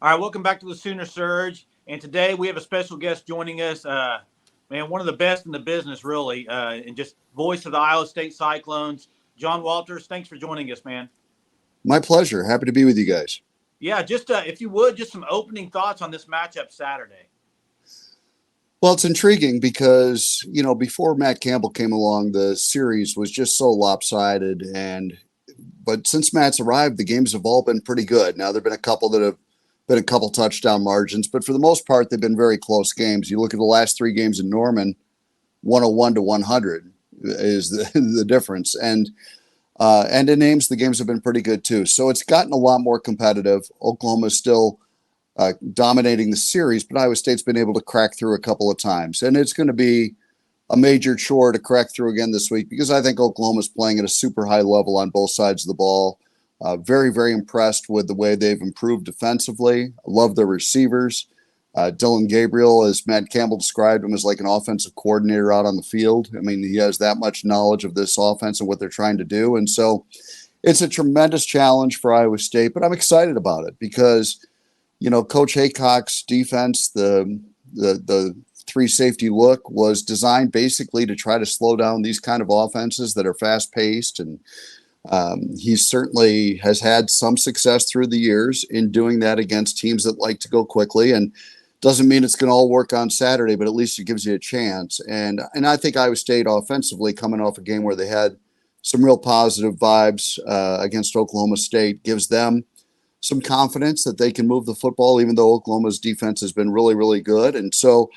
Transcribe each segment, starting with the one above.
All right, welcome back to the Sooner Surge. And today we have a special guest joining us. Man, one of the best in the business, really, and just voice of the Iowa State Cyclones, John Walters. Thanks for joining us, man. My pleasure. Happy to be with you guys. Yeah, just if you would, just some opening thoughts on this matchup Saturday. Well, it's intriguing because, before Matt Campbell came along, the series was just so lopsided. But since Matt's arrived, the games have all been pretty good. Now, there have been a couple that have been a couple touchdown margins, but for the most part, they've been very close games. You look at the last three games in Norman, 101 to 100 is the difference. And in Ames, the games have been pretty good too. So it's gotten a lot more competitive. Oklahoma is still dominating the series, but Iowa State's been able to crack through a couple of times. And it's going to be a major chore to crack through again this week because I think Oklahoma's playing at a super high level on both sides of the ball. Very, very impressed with the way they've improved defensively. I love their receivers. Dylan Gabriel, as Matt Campbell described him, as like an offensive coordinator out on the field. I mean, he has that much knowledge of this offense and what they're trying to do. And so it's a tremendous challenge for Iowa State, but I'm excited about it because, Coach Haycock's defense, the three safety look was designed basically to try to slow down these kind of offenses that are fast paced. And he certainly has had some success through the years in doing that against teams that like to go quickly, and doesn't mean it's going to all work on Saturday, but at least it gives you a chance. And I think Iowa State offensively, coming off a game where they had some real positive vibes against Oklahoma State, gives them some confidence that they can move the football, even though Oklahoma's defense has been really, really good. And so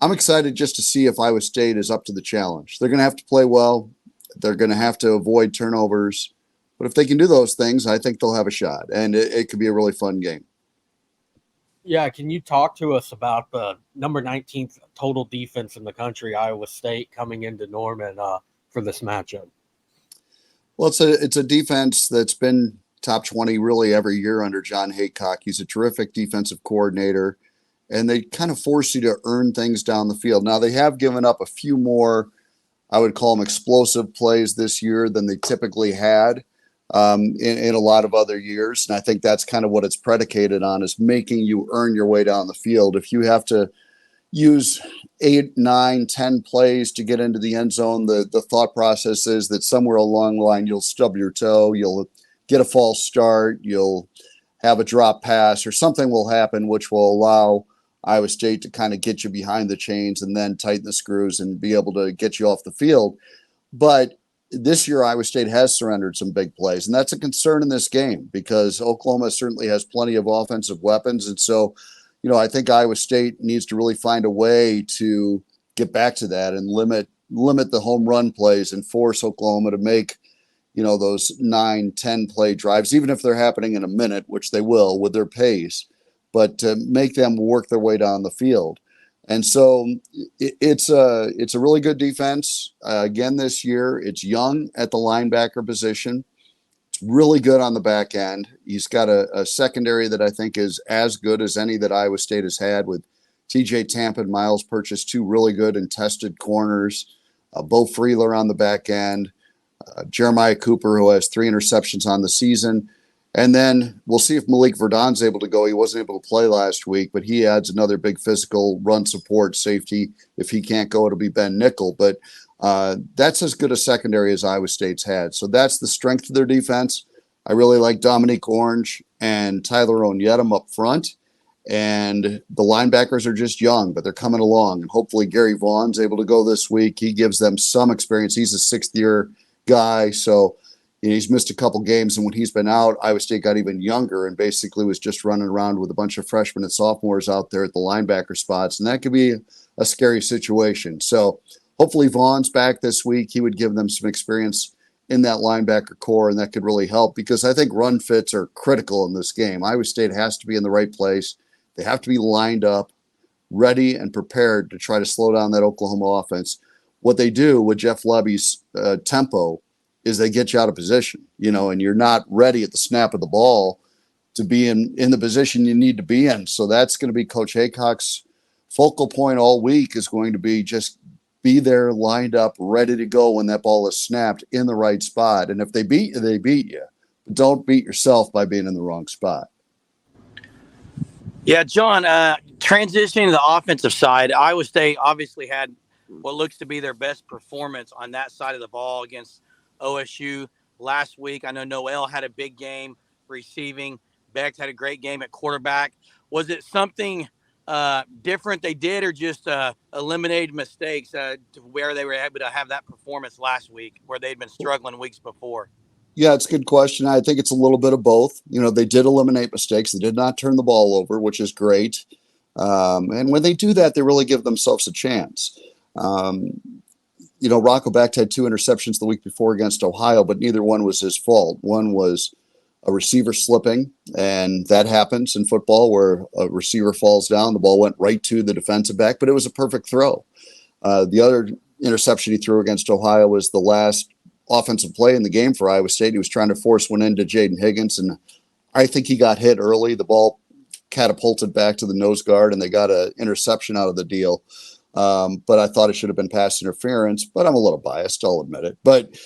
I'm excited just to see if Iowa State is up to the challenge. They're going to have to play well. They're going to have to avoid turnovers. But if they can do those things, I think they'll have a shot. And it could be a really fun game. Yeah, can you talk to us about the number 19th total defense in the country, Iowa State, coming into Norman for this matchup? Well, it's a defense that's been top 20 really every year under John Haycock. He's a terrific defensive coordinator, and they kind of force you to earn things down the field. Now, they have given up a few more, I would call them explosive plays this year than they typically had in a lot of other years. And I think that's kind of what it's predicated on, is making you earn your way down the field. If you have to use 8, 9, 10 plays to get into the end zone, the thought process is that somewhere along the line, you'll stub your toe, you'll get a false start, you'll have a drop pass, or something will happen which will allow Iowa State to kind of get you behind the chains and then tighten the screws and be able to get you off the field. But this year, Iowa State has surrendered some big plays, and that's a concern in this game because Oklahoma certainly has plenty of offensive weapons. And so, I think Iowa State needs to really find a way to get back to that and limit the home run plays and force Oklahoma to make, those 9, 10 play drives, even if they're happening in a minute, which they will with their pace, but to make them work their way down the field. And so it's a really good defense. Again, this year, it's young at the linebacker position. It's really good on the back end. He's got a secondary that I think is as good as any that Iowa State has had, with TJ Tampa and Miles Purchase, two really good and tested corners. Bo Freeler on the back end. Jeremiah Cooper, who has 3 interceptions on the season. And then we'll see if Malik Verdon's able to go. He wasn't able to play last week, but he adds another big physical run support safety. If he can't go, it'll be Ben Nickel. But that's as good a secondary as Iowa State's had. So that's the strength of their defense. I really like Dominique Orange and Tyler Onyedem up front. And the linebackers are just young, but they're coming along. And hopefully Gary Vaughn's able to go this week. He gives them some experience. He's a 6th-year guy, so he's missed a couple games, and when he's been out, Iowa State got even younger and basically was just running around with a bunch of freshmen and sophomores out there at the linebacker spots, and that could be a scary situation. So hopefully Vaughn's back this week. He would give them some experience in that linebacker core, and that could really help because I think run fits are critical in this game. Iowa State has to be in the right place. They have to be lined up, ready and prepared to try to slow down that Oklahoma offense. What they do with Jeff Lebby's tempo is they get you out of position, and you're not ready at the snap of the ball to be in the position you need to be in. So that's going to be Coach Haycock's focal point all week, is going to be just be there, lined up, ready to go when that ball is snapped in the right spot. And if they beat you, they beat you. But don't beat yourself by being in the wrong spot. Yeah, John, transitioning to the offensive side, Iowa State obviously had what looks to be their best performance on that side of the ball against OSU last week. I know Noel had a big game receiving. Beck had a great game at quarterback. Was it something different they did, or just eliminated mistakes to where they were able to have that performance last week where they'd been struggling weeks before? Yeah, it's a good question. I think it's a little bit of both. They did eliminate mistakes. They did not turn the ball over, which is great. And when they do that, they really give themselves a chance. Rocco Becht had 2 interceptions the week before against Ohio, but neither one was his fault. One was a receiver slipping, and that happens in football where a receiver falls down. The ball went right to the defensive back, but it was a perfect throw. The other interception he threw against Ohio was the last offensive play in the game for Iowa State. He was trying to force one into Jaden Higgins, and I think he got hit early. The ball catapulted back to the nose guard, and they got an interception out of the deal. But I thought it should have been pass interference, but I'm a little biased, I'll admit it. But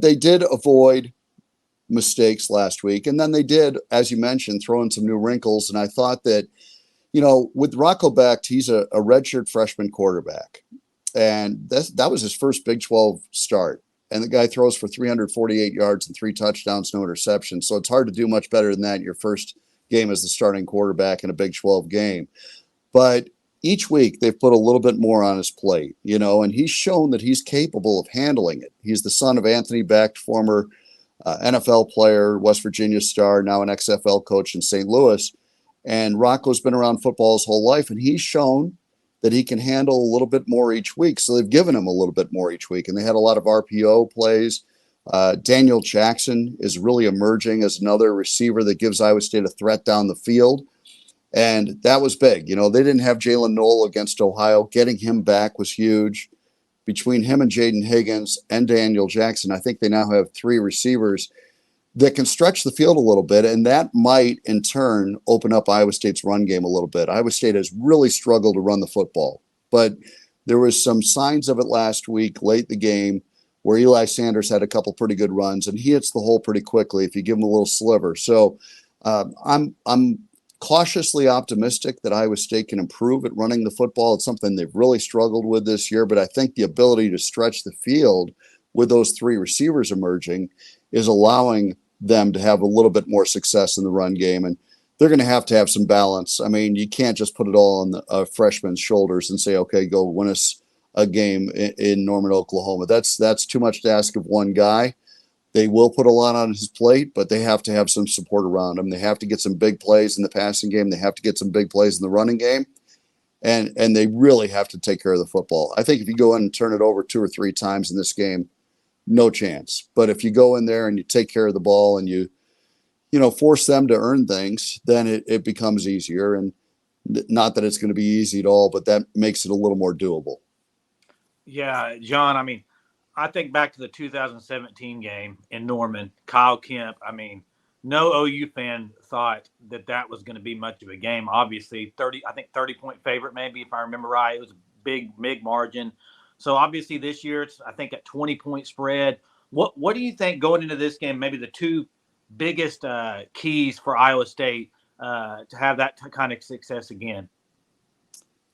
they did avoid mistakes last week, and then they did, as you mentioned, throw in some new wrinkles. And I thought that, with Rocco Becht, he's a redshirt freshman quarterback, and that was his first Big 12 start. And the guy throws for 348 yards and 3 touchdowns, no interceptions. So it's hard to do much better than that in your first game as the starting quarterback in a Big 12 game. But each week they've put a little bit more on his plate, and he's shown that he's capable of handling it. He's the son of Anthony Becht, former NFL player, West Virginia star, now an XFL coach in St. Louis. And Rocco's been around football his whole life, and he's shown that he can handle a little bit more each week. So they've given him a little bit more each week, and they had a lot of RPO plays. Daniel Jackson is really emerging as another receiver that gives Iowa State a threat down the field. And that was big. They didn't have Jalen Noel against Ohio. Getting him back was huge. Between him and Jaden Higgins and Daniel Jackson, I think they now have 3 receivers that can stretch the field a little bit, and that might, in turn, open up Iowa State's run game a little bit. Iowa State has really struggled to run the football, but there was some signs of it last week, late in the game, where Eli Sanders had a couple pretty good runs, and he hits the hole pretty quickly if you give him a little sliver. So I'm cautiously optimistic that Iowa State can improve at running the football. It's something they've really struggled with this year, but I think the ability to stretch the field with those 3 receivers emerging is allowing them to have a little bit more success in the run game. And they're going to have some balance. I mean, you can't just put it all on the freshman's shoulders and say, okay, go win us a game in Norman, Oklahoma. That's too much to ask of one guy. They will put a lot on his plate, but they have to have some support around him. They have to get some big plays in the passing game. They have to get some big plays in the running game. And they really have to take care of the football. I think if you go in and turn it over 2 or 3 times in this game, no chance. But if you go in there and you take care of the ball and you force them to earn things, then it becomes easier. And not that it's going to be easy at all, but that makes it a little more doable. Yeah, John, I mean, I think back to the 2017 game in Norman, Kyle Kemp. I mean, no OU fan thought that was going to be much of a game. Obviously, 30-point favorite, maybe, if I remember right. It was a big margin. So obviously this year it's, I think, at 20-point spread. What do you think going into this game, maybe the 2 biggest keys for Iowa State to have that kind of success again?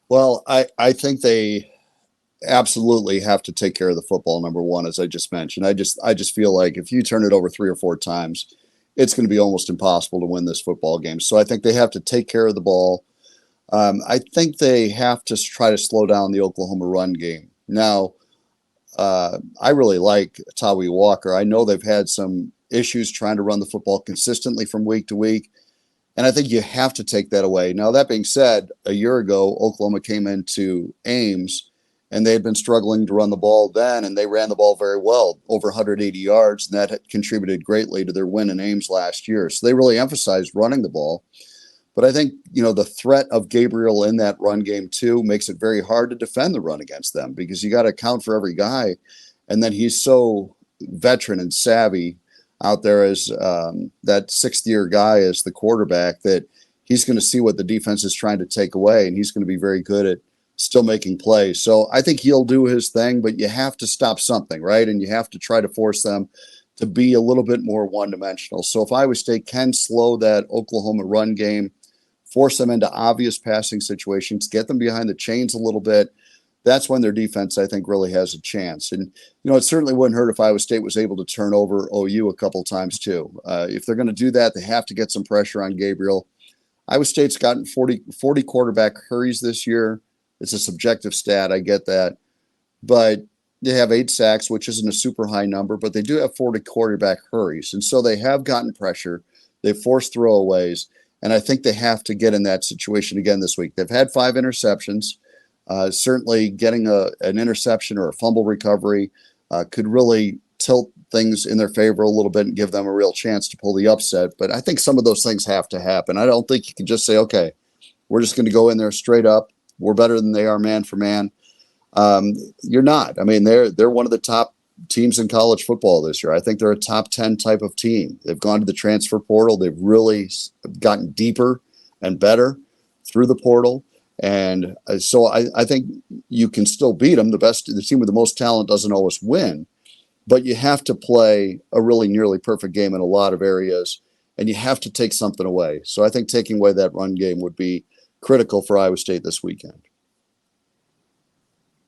Well, I think they absolutely have to take care of the football, number one, as I just mentioned. I just feel like if you turn it over 3 or 4 times, it's going to be almost impossible to win this football game. So I think they have to take care of the ball. I think they have to try to slow down the Oklahoma run game. Now, I really like Tawi Walker. I know they've had some issues trying to run the football consistently from week to week, and I think you have to take that away. Now, that being said, a year ago, Oklahoma came into Ames, and they had been struggling to run the ball then, and they ran the ball very well, over 180 yards, and that had contributed greatly to their win in Ames last year. So they really emphasized running the ball. But I think, the threat of Gabriel in that run game too makes it very hard to defend the run against them because you got to account for every guy. And then he's so veteran and savvy out there as that 6th-year guy as the quarterback that he's going to see what the defense is trying to take away, and he's going to be very good at still making plays. So I think he'll do his thing, but you have to stop something, right? And you have to try to force them to be a little bit more one-dimensional. So if Iowa State can slow that Oklahoma run game force them into obvious passing situations, get them behind the chains a little bit. That's when their defense, I think, really has a chance. And, it certainly wouldn't hurt if Iowa State was able to turn over OU a couple times too. If they're going to do that, they have to get some pressure on Gabriel. Iowa State's gotten 40 quarterback hurries this year. It's a subjective stat. I get that. But they have 8 sacks, which isn't a super high number, but they do have 40 quarterback hurries. And so they have gotten pressure. They've forced throwaways. And I think they have to get in that situation again this week. They've had 5 interceptions. Certainly getting an interception or a fumble recovery could really tilt things in their favor a little bit and give them a real chance to pull the upset. But I think some of those things have to happen. I don't think you can just say, okay, we're just going to go in there straight up. We're better than they are man for man. You're not. I mean, they're one of the top teams in college football this year. I think they're a top 10 type of team. They've gone to the transfer portal. They've really gotten deeper and better through the portal. And so I think you can still beat them. The team with the most talent doesn't always win, but you have to play a really nearly perfect game in a lot of areas, and you have to take something away. So I think taking away that run game would be critical for Iowa State this weekend.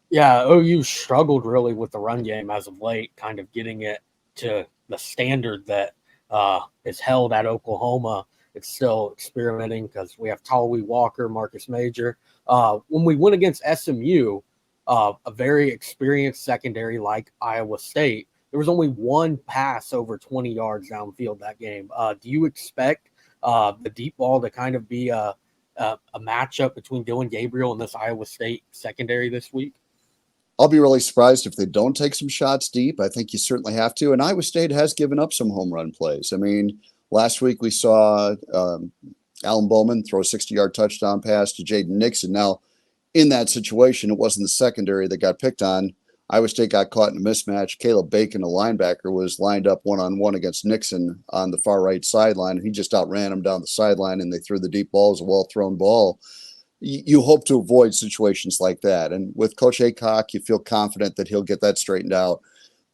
Yeah, OU struggled really with the run game as of late, kind of getting it to the standard that is held at Oklahoma. It's still experimenting because we have Tallawee Walker, Marcus Major. When we went against SMU, a very experienced secondary like Iowa State, there was only one pass over 20 yards downfield that game. Do you expect the deep ball to kind of be a matchup between Dylan Gabriel and this Iowa State secondary this week? I'll be really surprised if they don't take some shots deep. I think you certainly have to. And Iowa State has given up some home run plays. I mean, last week we saw Alan Bowman throw a 60-yard touchdown pass to Jaden Nixon. Now, in that situation, it wasn't the secondary that got picked on. Iowa State got caught in a mismatch. Caleb Bacon, a linebacker, was lined up one-on-one against Nixon on the far right sideline, and he just outran him down the sideline, and they threw the deep ball. It was a well-thrown ball. You hope to avoid situations like that. And with Coach Aycock, you feel confident that he'll get that straightened out.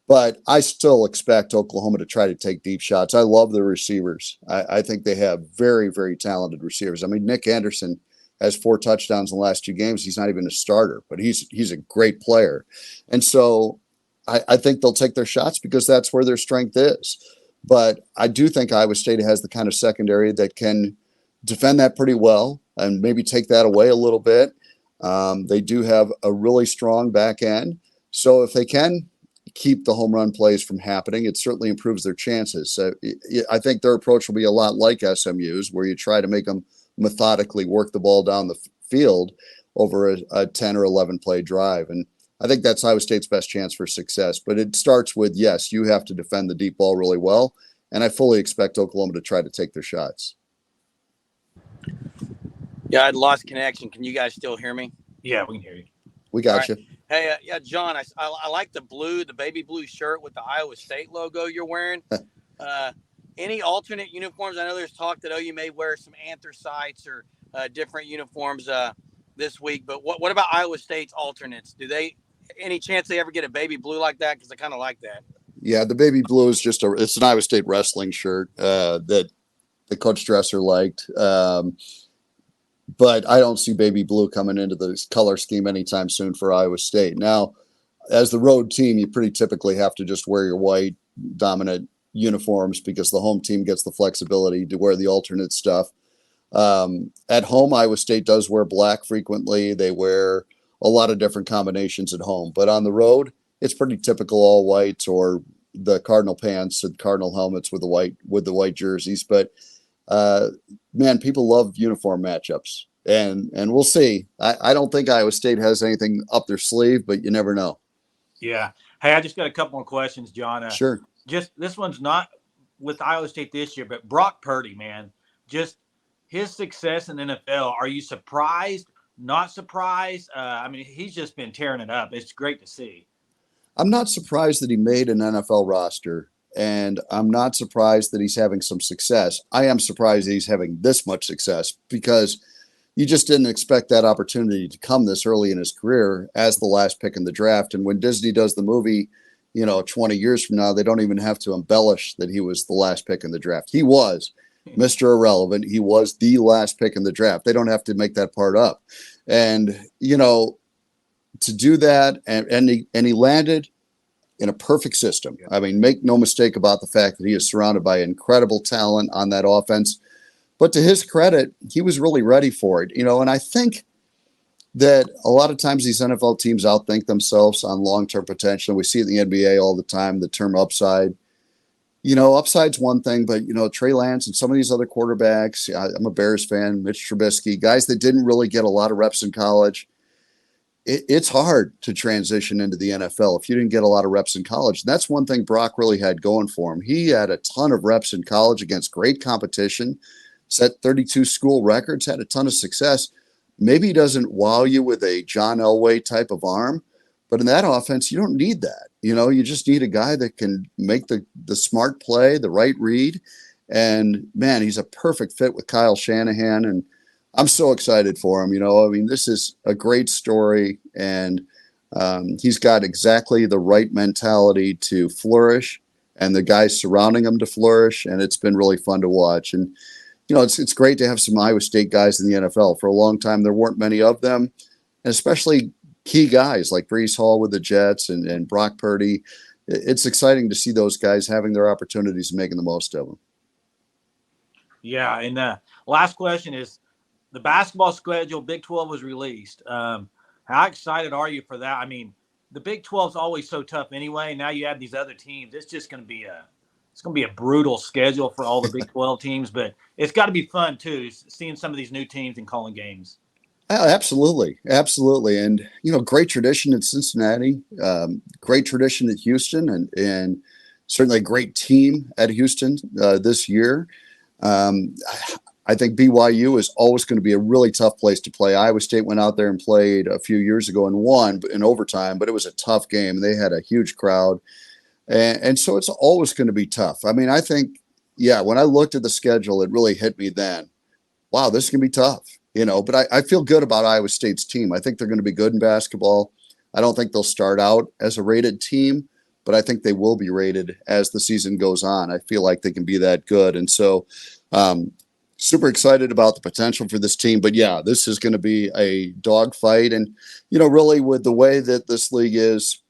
But I still expect Oklahoma to try to take deep shots. I love the receivers. I think they have very, very talented receivers. I mean, Nick Anderson has 4 touchdowns in the last 2 games. He's not even a starter, but he's a great player. And so I think they'll take their shots because that's where their strength is. But I do think Iowa State has the kind of secondary that can defend that pretty well and maybe take that away a little bit. They do have a really strong back end. So if they can keep the home run plays from happening, it certainly improves their chances. So I think their approach will be a lot like SMU's, where you try to make them methodically work the ball down the field over a 10 or 11 play drive. And I think that's Iowa State's best chance for success. But it starts with, yes, you have to defend the deep ball really well. And I fully expect Oklahoma to try to take their shots. Yeah, I'd lost connection. Can you guys still hear me? Yeah, we can hear you. We got you. Hey, yeah, John, I like the baby blue shirt with the Iowa State logo you're wearing. Any alternate uniforms? I know there's talk that OU may wear some anthracites or different uniforms this week, but what about Iowa State's alternates? Any chance they ever get a baby blue like that? Because I kind of like that. Yeah, the baby blue is it's an Iowa State wrestling shirt that the Coach Dresser liked. But I don't see baby blue coming into the color scheme anytime soon for Iowa State. Now, as the road team, you pretty typically have to just wear your white dominant uniforms because the home team gets the flexibility to wear the alternate stuff. At home, Iowa State does wear black frequently. They wear a lot of different combinations at home. But on the road, it's pretty typical all whites or the Cardinal pants and Cardinal helmets with the white jerseys. But man, people love uniform matchups, and we'll see. I don't think Iowa State has anything up their sleeve, but you never know. Yeah. Hey, I just got a couple more questions, John. Sure. Just this one's not with Iowa State this year, but Brock Purdy, man, just his success in the NFL. Are you surprised? Not surprised? I mean, he's just been tearing it up. It's great to see. I'm not surprised that he made an NFL roster. And I'm not surprised that he's having some success. I am surprised that he's having this much success because you just didn't expect that opportunity to come this early in his career as the last pick in the draft. And when Disney does the movie, 20 years from now, they don't even have to embellish that he was the last pick in the draft. He was. Mr. Irrelevant. He was the last pick in the draft. They don't have to make that part up. And, to do that, and he landed in a perfect system. I mean, make no mistake about the fact that he is surrounded by incredible talent on that offense. But to his credit, he was really ready for it, and I think that a lot of times these NFL teams outthink themselves on long-term potential. We see it in the NBA all the time, the term upside. Upside's one thing, but, Trey Lance and some of these other quarterbacks, I'm a Bears fan, Mitch Trubisky, guys that didn't really get a lot of reps in college. It's hard to transition into the NFL if you didn't get a lot of reps in college. And that's one thing Brock really had going for him. He had a ton of reps in college against great competition, set 32 school records, had a ton of success. Maybe he doesn't wow you with a John Elway type of arm, but in that offense, you don't need that. You just need a guy that can make the smart play, the right read. And, man, he's a perfect fit with Kyle Shanahan. And I'm so excited for him. This is a great story, and he's got exactly the right mentality to flourish and the guys surrounding him to flourish. And it's been really fun to watch. And, it's great to have some Iowa State guys in the NFL. For a long time, there weren't many of them, and especially key guys like Breece Hall with the Jets and Brock Purdy. It's exciting to see those guys having their opportunities and making the most of them. Yeah. And last question is, the basketball schedule, Big 12 was released. How excited are you for that? I mean, the Big 12 is always so tough anyway. Now you add these other teams. It's just going to be a brutal schedule for all the Big 12 teams, but it's got to be fun too, seeing some of these new teams and calling games. Absolutely. Absolutely. And, great tradition in Cincinnati, great tradition at Houston, and certainly a great team at Houston this year. I think BYU is always going to be a really tough place to play. Iowa State went out there and played a few years ago and won in overtime, but it was a tough game. They had a huge crowd. And so it's always going to be tough. I mean, I think, when I looked at the schedule, it really hit me then. Wow, this is going to be tough, but I feel good about Iowa State's team. I think they're going to be good in basketball. I don't think they'll start out as a rated team, but I think they will be rated as the season goes on. I feel like they can be that good. And so, super excited about the potential for this team, but this is going to be a dogfight. And, really with the way that this league is,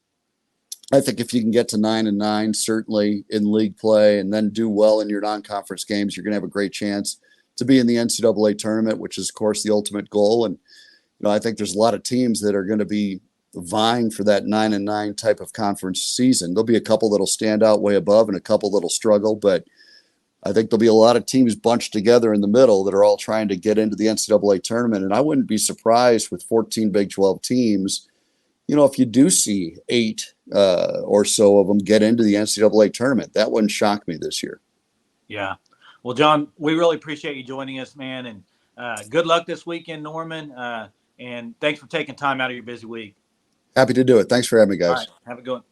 I think if you can get to 9-9, certainly in league play, and then do well in your non-conference games, you're going to have a great chance to be in the NCAA tournament, which is of course the ultimate goal. And, I think there's a lot of teams that are going to be vying for that 9-9 type of conference season. There'll be a couple that'll stand out way above and a couple that'll struggle, but I think there'll be a lot of teams bunched together in the middle that are all trying to get into the NCAA tournament. And I wouldn't be surprised with 14 Big 12 teams, if you do see 8 or so of them get into the NCAA tournament. That wouldn't shock me this year. Yeah. Well, John, we really appreciate you joining us, man. And good luck this weekend, Norman. And thanks for taking time out of your busy week. Happy to do it. Thanks for having me, guys. All right. Have a good one.